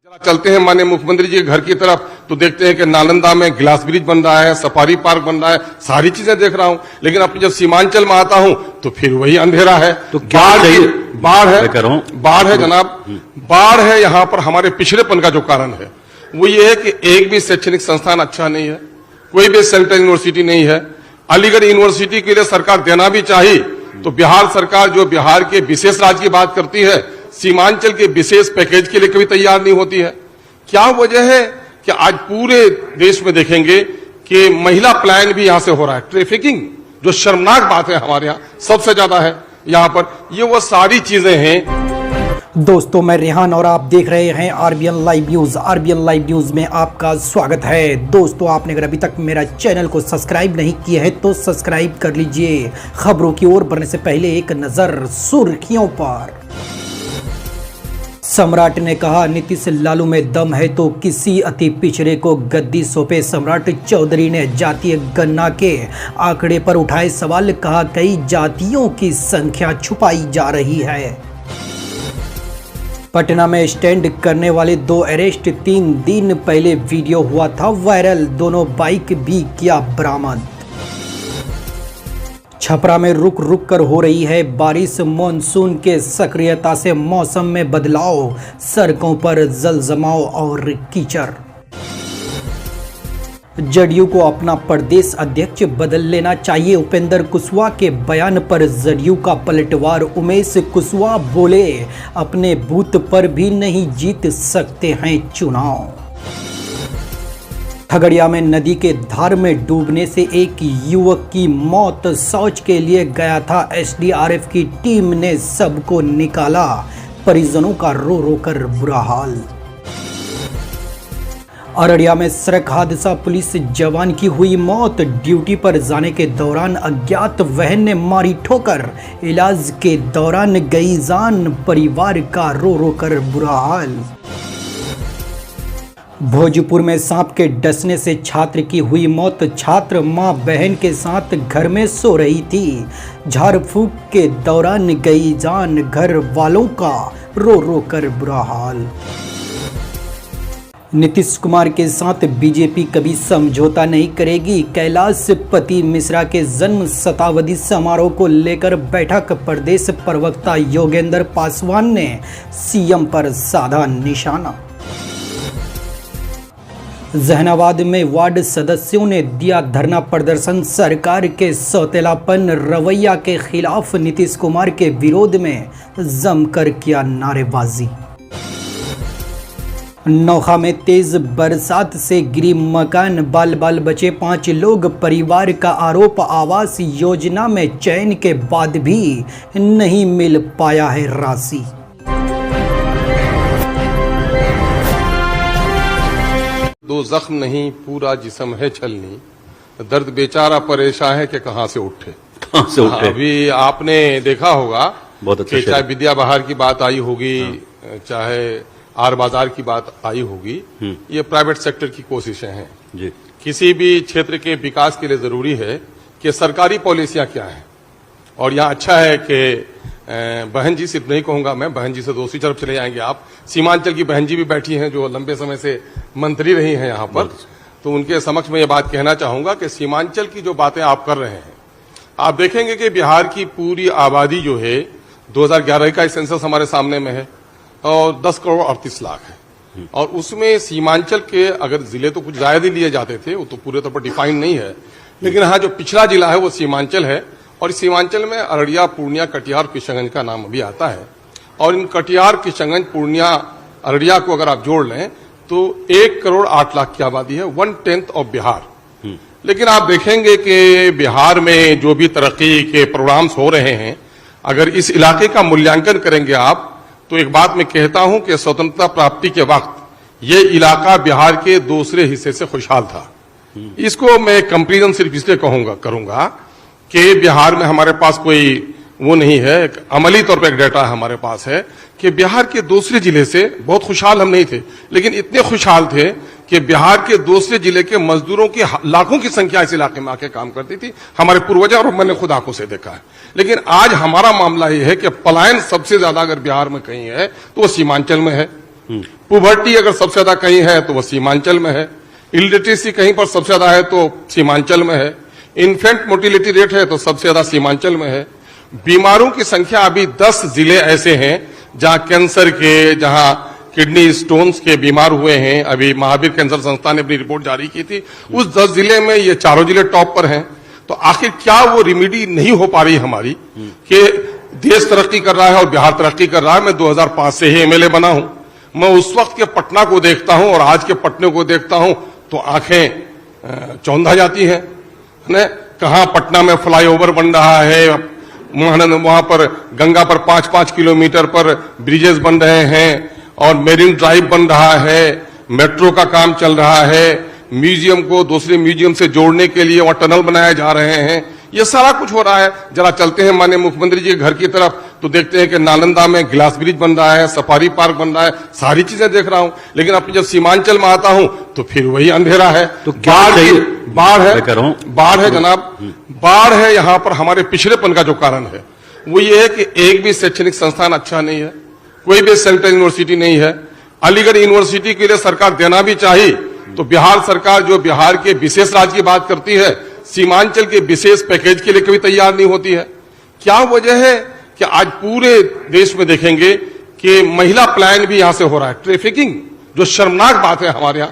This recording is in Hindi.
जरा चलते हैं माननीय मुख्यमंत्री जी के घर की तरफ तो देखते हैं कि नालंदा में ग्लास ब्रिज बन रहा है, सफारी पार्क बन रहा है, सारी चीजें देख रहा हूं। लेकिन अब जब सीमांचल में आता हूं तो फिर वही अंधेरा है। तो बाढ़ है जनाब, बाढ़ है। यहाँ पर हमारे पिछड़ेपन का जो कारण है वो ये है कि एक भी शैक्षणिक संस्थान अच्छा नहीं है, कोई भी सेंट्रल यूनिवर्सिटी नहीं है। अलीगढ़ यूनिवर्सिटी के लिए सरकार देना भी चाहिए तो बिहार सरकार जो बिहार के विशेष राज्य की बात करती है, सीमांचल के विशेष पैकेज के लिए कभी तैयार नहीं होती है। क्या वजह है कि आज पूरे देश में देखेंगे कि महिला पलायन भी यहां से हो रहा है, ट्रैफिकिंग जो शर्मनाक बात है हमारे यहां सबसे ज्यादा है यहां पर। ये वो सारी चीजें हैं। दोस्तों, मैं रेहान और आप देख रहे हैं RBN live news. RBN live news में आपका स्वागत है। दोस्तों, आपने अगर अभी तक मेरा चैनल को सब्सक्राइब नहीं किया है तो सब्सक्राइब कर लीजिए। खबरों की ओर बढ़ने से पहले एक नजर सुर्खियों पर। सम्राट ने कहा, नीतीश लालू में दम है तो किसी अति पिछड़े को गद्दी सौंपे। सम्राट चौधरी ने जातीय गणना के आंकड़े पर उठाए सवाल। कहा, कई जातियों की संख्या छुपाई जा रही है। पटना में स्टैंड करने वाले 2 अरेस्ट, 3 दिन पहले वीडियो हुआ था वायरल। दोनों बाइक भी किया बरामद। छपरा में रुक रुक कर हो रही है बारिश। मॉनसून के सक्रियता से मौसम में बदलाव, सड़कों पर जलजमाव और कीचड़। जदयू को अपना प्रदेश अध्यक्ष बदल लेना चाहिए। उपेंद्र कुशवाहा के बयान पर जदयू का पलटवार। उमेश कुशवाहा बोले, अपने बूथ पर भी नहीं जीत सकते हैं चुनाव। खगड़िया में नदी के धार में डूबने से एक युवक की मौत। शौच के लिए गया था, एसडीआरएफ की टीम ने सबको निकाला। परिजनों का रो रो कर बुरा हाल। अररिया में सड़क हादसा, पुलिस जवान की हुई मौत। ड्यूटी पर जाने के दौरान अज्ञात वाहन ने मारी ठोकर। इलाज के दौरान गई जान। परिवार का रो रो कर बुरा हाल। भोजपुर में सांप के डसने से छात्र की हुई मौत। छात्र मां बहन के साथ घर में सो रही थी। झाड़ फूंक के दौरान गई जान। घर वालों का रो रो कर बुरा हाल। नीतीश कुमार के साथ बीजेपी कभी समझौता नहीं करेगी। कैलाशपति मिश्रा के जन्म शताब्दी समारोह को लेकर बैठक। प्रदेश प्रवक्ता योगेंद्र पासवान ने सीएम पर साधा निशाना। जहानाबाद में वार्ड सदस्यों ने दिया धरना प्रदर्शन। सरकार के सौतेलापन रवैया के खिलाफ नीतीश कुमार के विरोध में जमकर किया नारेबाजी। नोखा में तेज बरसात से गिरी मकान, बाल बाल बचे 5 लोग। परिवार का आरोप, आवास योजना में चयन के बाद भी नहीं मिल पाया है राशि। दो जख्म नहीं पूरा जिस्म है छलनी, दर्द बेचारा परेशान है कि कहां से उठे। अभी आपने देखा होगा बहुत अच्छा, चाहे विद्या बहार की बात आई होगी, चाहे आर बाजार की बात आई होगी, ये प्राइवेट सेक्टर की कोशिशें हैं जी। किसी भी क्षेत्र के विकास के लिए जरूरी है कि सरकारी पॉलिसियां क्या हैं। और यहाँ अच्छा है कि बहन जी, सिर्फ नहीं कहूंगा मैं, बहन जी से दूसरी तरफ चले जाएंगे आप। सीमांचल की बहन जी भी बैठी हैं जो लंबे समय से मंत्री रही हैं यहाँ पर, तो उनके समक्ष मैं ये बात कहना चाहूंगा कि सीमांचल की जो बातें आप कर रहे हैं, आप देखेंगे कि बिहार की पूरी आबादी जो है 2011 का सेंसस हमारे सामने में है और 10 करोड़ 38 लाख है। और उसमें सीमांचल के अगर जिले तो कुछ ज्यादा ही लिए जाते थे, वो तो पूरे तौर पर डिफाइन नहीं है, लेकिन हाँ जो पिछड़ा जिला है वो सीमांचल है। और इस सीमांचल में अररिया, पूर्णिया, कटिहार, किशनगंज का नाम भी आता है। और इन कटिहार, किशनगंज, पूर्णिया, अररिया को अगर आप जोड़ लें तो 1 करोड़ 8 लाख की आबादी है, 1/10 ऑफ बिहार। लेकिन आप देखेंगे कि बिहार में जो भी तरक्की के प्रोग्राम्स हो रहे हैं, अगर इस इलाके का मूल्यांकन करेंगे आप तो एक बात मैं कहता हूं कि स्वतंत्रता प्राप्ति के वक्त ये इलाका बिहार के दूसरे हिस्से से खुशहाल था। इसको मैं कंपेरिजन सिर्फ इसलिए करूंगा कि बिहार में हमारे पास कोई वो नहीं है, एक अमली तौर पर एक डेटा हमारे पास है कि बिहार के दूसरे जिले से बहुत खुशहाल हम नहीं थे, लेकिन इतने खुशहाल थे कि बिहार के दूसरे जिले के मजदूरों की लाखों की संख्या इस इलाके में आके काम करती थी, हमारे पूर्वज, और मैंने खुद आंखों से देखा है। लेकिन आज हमारा मामला यह है कि पलायन सबसे ज्यादा अगर बिहार में कहीं है तो वो सीमांचल में है। पुबर्टी अगर सबसे ज्यादा कहीं है तो वो सीमांचल में है, इलिटरेसी कहीं पर सबसे ज्यादा है तो सीमांचल में है, इन्फेंट मोर्टिलिटी रेट है तो सबसे ज्यादा सीमांचल में है। बीमारों की संख्या अभी 10 जिले ऐसे हैं जहां कैंसर के, जहां किडनी स्टोन्स के बीमार हुए हैं। अभी महावीर कैंसर संस्थान ने अपनी रिपोर्ट जारी की थी, उस 10 जिले में ये चारों जिले टॉप पर हैं। तो आखिर क्या वो रेमेडी नहीं हो पा रही हमारी कि देश तरक्की कर रहा है और बिहार तरक्की कर रहा है। मैं 2005 से ही एमएलए बना हूं, मैं उस वक्त के पटना को देखता हूं और आज के पटने को देखता हूं तो आंखें चौंधा जाती हैं। कहां पटना में फ्लाईओवर बन रहा है, वहां पर गंगा पर 5-5 किलोमीटर पर ब्रिजेस बन रहे हैं और मेरीन ड्राइव बन रहा है, मेट्रो का काम चल रहा है, म्यूजियम को दूसरे म्यूजियम से जोड़ने के लिए वहां टनल बनाए जा रहे हैं। ये सारा कुछ हो रहा है। जरा चलते हैं माननीय मुख्यमंत्री जी के घर की तरफ तो देखते हैं कि नालंदा में ग्लास ब्रिज बन रहा है, सफारी पार्क बन रहा है, सारी चीजें देख रहा हूं। लेकिन अपनी जब सीमांचल में आता हूं तो फिर वही अंधेरा है। तो बाढ़ है जनाब, बाढ़ है। यहां पर हमारे पिछड़ेपन का जो कारण है वो ये है कि एक भी शैक्षणिक संस्थान अच्छा नहीं है, कोई भी सेंट्रल यूनिवर्सिटी नहीं है। अलीगढ़ यूनिवर्सिटी के लिए सरकार देना भी चाहिए तो बिहार सरकार जो बिहार के विशेष राज्य की बात करती है, सीमांचल के विशेष पैकेज के लिए कभी तैयार नहीं होती है। क्या वजह है कि आज पूरे देश में देखेंगे कि महिला पलायन भी यहां से हो रहा है, ट्रैफिकिंग, जो शर्मनाक बात है हमारे यहां।